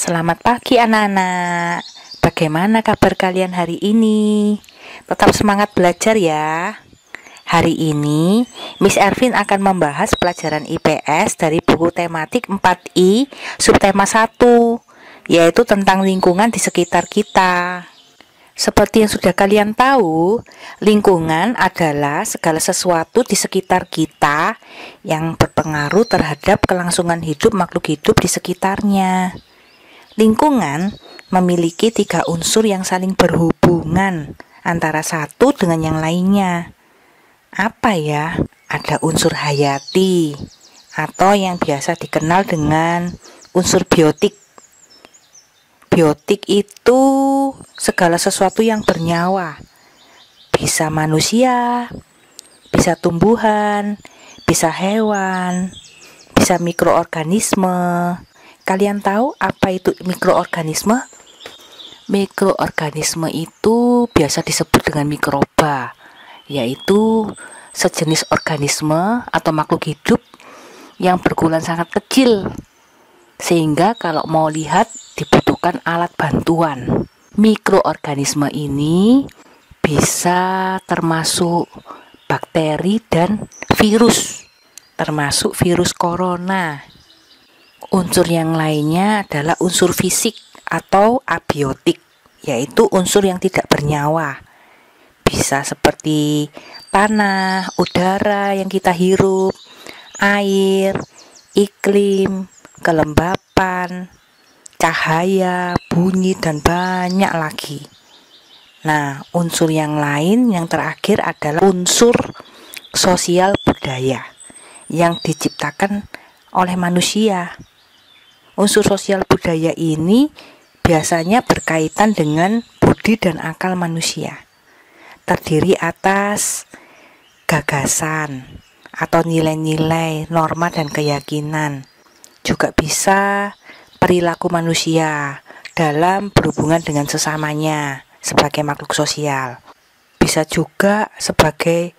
Selamat pagi anak-anak. Bagaimana kabar kalian hari ini? Tetap semangat belajar ya. Hari ini Miss Ervin akan membahas pelajaran IPS dari buku tematik 4I subtema 1, yaitu tentang lingkungan di sekitar kita. Seperti yang sudah kalian tahu, lingkungan adalah segala sesuatu di sekitar kita yang berpengaruh terhadap kelangsungan hidup makhluk hidup di sekitarnya. Lingkungan memiliki 3 unsur yang saling berhubungan antara satu dengan yang lainnya. Apa ya? Ada unsur hayati atau yang biasa dikenal dengan unsur biotik. Biotik itu segala sesuatu yang bernyawa. Bisa manusia, bisa tumbuhan, bisa hewan, bisa mikroorganisme. Kalian tahu apa itu mikroorganisme? Mikroorganisme itu biasa disebut dengan mikroba, yaitu sejenis organisme atau makhluk hidup yang berukuran sangat kecil, sehingga kalau mau lihat dibutuhkan alat bantuan. Mikroorganisme ini bisa termasuk bakteri dan virus, termasuk virus corona. Unsur yang lainnya adalah unsur fisik atau abiotik, yaitu unsur yang tidak bernyawa. Bisa seperti tanah, udara yang kita hirup, air, iklim, kelembapan, cahaya, bunyi, dan banyak lagi. Nah, unsur yang lain yang terakhir adalah unsur sosial budaya yang diciptakan oleh manusia. Unsur sosial budaya ini biasanya berkaitan dengan budi dan akal manusia. Terdiri atas gagasan atau nilai-nilai, norma dan keyakinan. Juga bisa perilaku manusia dalam berhubungan dengan sesamanya sebagai makhluk sosial. Bisa juga sebagai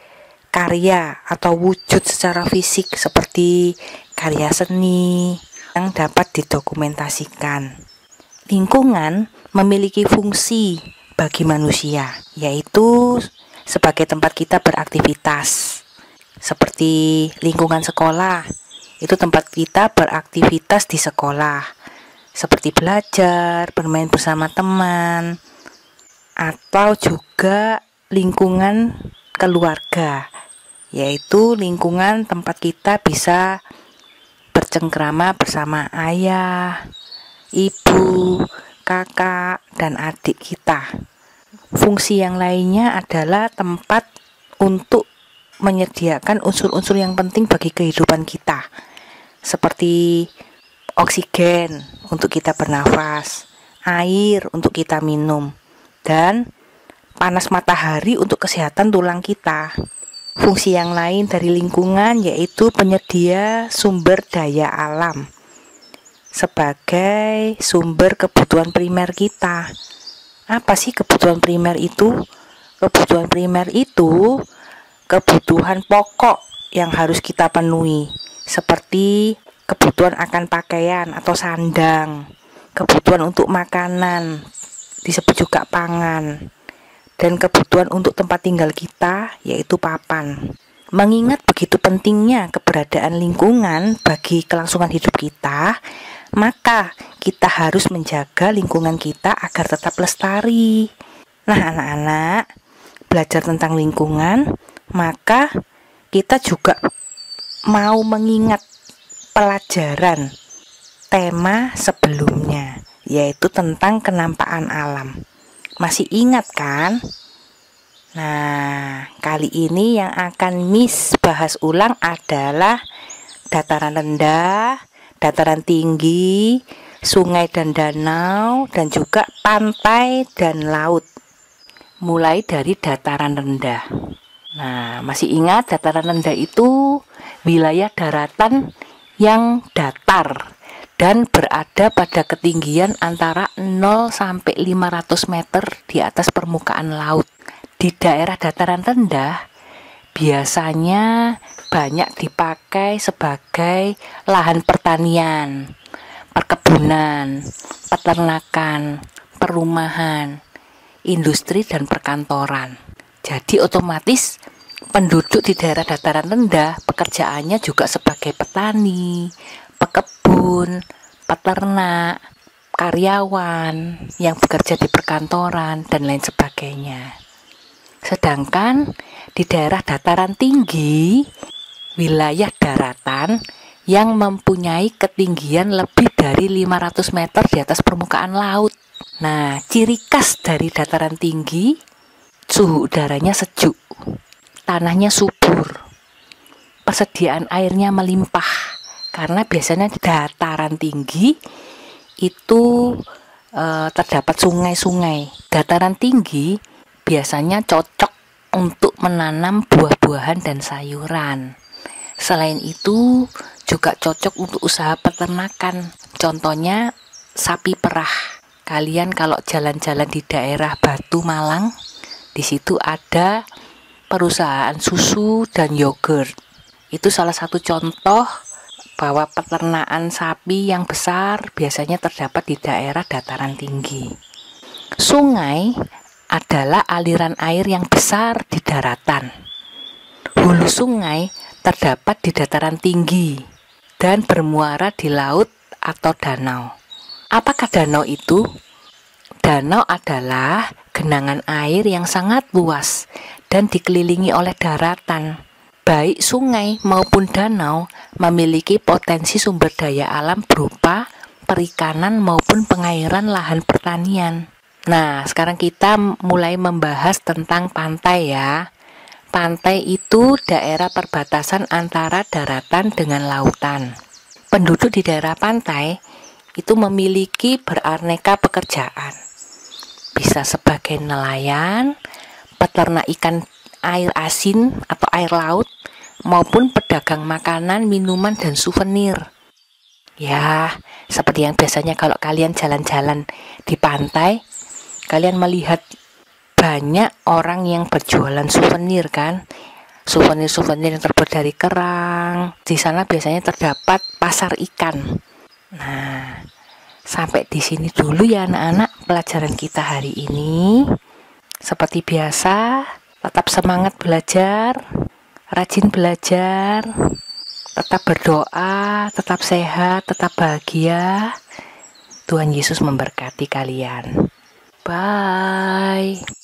karya atau wujud secara fisik seperti karya seni yang dapat didokumentasikan. Lingkungan memiliki fungsi bagi manusia, yaitu sebagai tempat kita beraktivitas. Seperti lingkungan sekolah, itu tempat kita beraktivitas di sekolah, seperti belajar, bermain bersama teman, atau juga lingkungan keluarga, yaitu lingkungan tempat kita bisa bercengkrama bersama ayah, ibu, kakak, dan adik kita. Fungsi yang lainnya adalah tempat untuk menyediakan unsur-unsur yang penting bagi kehidupan kita, seperti oksigen untuk kita bernafas, air untuk kita minum, dan panas matahari untuk kesehatan tulang kita. Fungsi yang lain dari lingkungan yaitu penyedia sumber daya alam sebagai sumber kebutuhan primer kita. Apa sih kebutuhan primer itu? Kebutuhan primer itu kebutuhan pokok yang harus kita penuhi, seperti kebutuhan akan pakaian atau sandang, kebutuhan untuk makanan, disebut juga pangan, dan kebutuhan untuk tempat tinggal kita, yaitu papan. Mengingat begitu pentingnya keberadaan lingkungan bagi kelangsungan hidup kita, maka kita harus menjaga lingkungan kita agar tetap lestari. Nah, anak-anak, belajar tentang lingkungan, maka kita juga mau mengingat pelajaran tema sebelumnya, yaitu tentang kenampakan alam. Masih ingat kan? Nah, kali ini yang akan Miss bahas ulang adalah dataran rendah, dataran tinggi, sungai dan danau, dan juga pantai dan laut. Mulai dari dataran rendah. Nah, masih ingat dataran rendah itu wilayah daratan yang datar dan berada pada ketinggian antara 0 sampai 500 meter di atas permukaan laut. Di daerah dataran rendah biasanya banyak dipakai sebagai lahan pertanian, perkebunan, peternakan, perumahan, industri, dan perkantoran. Jadi otomatis penduduk di daerah dataran rendah pekerjaannya juga sebagai petani, pekebun, peternak, karyawan yang bekerja di perkantoran, dan lain sebagainya. Sedangkan di daerah dataran tinggi, wilayah daratan yang mempunyai ketinggian lebih dari 500 meter di atas permukaan laut. Nah, ciri khas dari dataran tinggi, suhu udaranya sejuk, tanahnya subur, persediaan airnya melimpah, karena biasanya di dataran tinggi itu terdapat sungai-sungai. Dataran tinggi biasanya cocok untuk menanam buah-buahan dan sayuran. Selain itu juga cocok untuk usaha peternakan. Contohnya sapi perah. Kalian kalau jalan-jalan di daerah Batu Malang, di situ ada perusahaan susu dan yogurt. Itu salah satu contoh bahwa peternakan sapi yang besar biasanya terdapat di daerah dataran tinggi. Sungai adalah aliran air yang besar di daratan. Hulu sungai terdapat di dataran tinggi dan bermuara di laut atau danau. Apakah danau itu? Danau adalah genangan air yang sangat luas dan dikelilingi oleh daratan. Baik sungai maupun danau memiliki potensi sumber daya alam berupa perikanan maupun pengairan lahan pertanian. Nah, sekarang kita mulai membahas tentang pantai ya. Pantai itu daerah perbatasan antara daratan dengan lautan. Penduduk di daerah pantai itu memiliki beraneka pekerjaan. Bisa sebagai nelayan, peternak ikan air asin atau air laut, maupun pedagang makanan, minuman, dan souvenir. Ya, seperti yang biasanya kalau kalian jalan-jalan di pantai, kalian melihat banyak orang yang berjualan souvenir kan. Souvenir-souvenir yang terbuat dari kerang. Di sana biasanya terdapat pasar ikan. Nah, sampai di sini dulu ya anak-anak pelajaran kita hari ini. Seperti biasa, tetap semangat belajar, rajin belajar, tetap berdoa, tetap sehat, tetap bahagia. Tuhan Yesus memberkati kalian. Bye.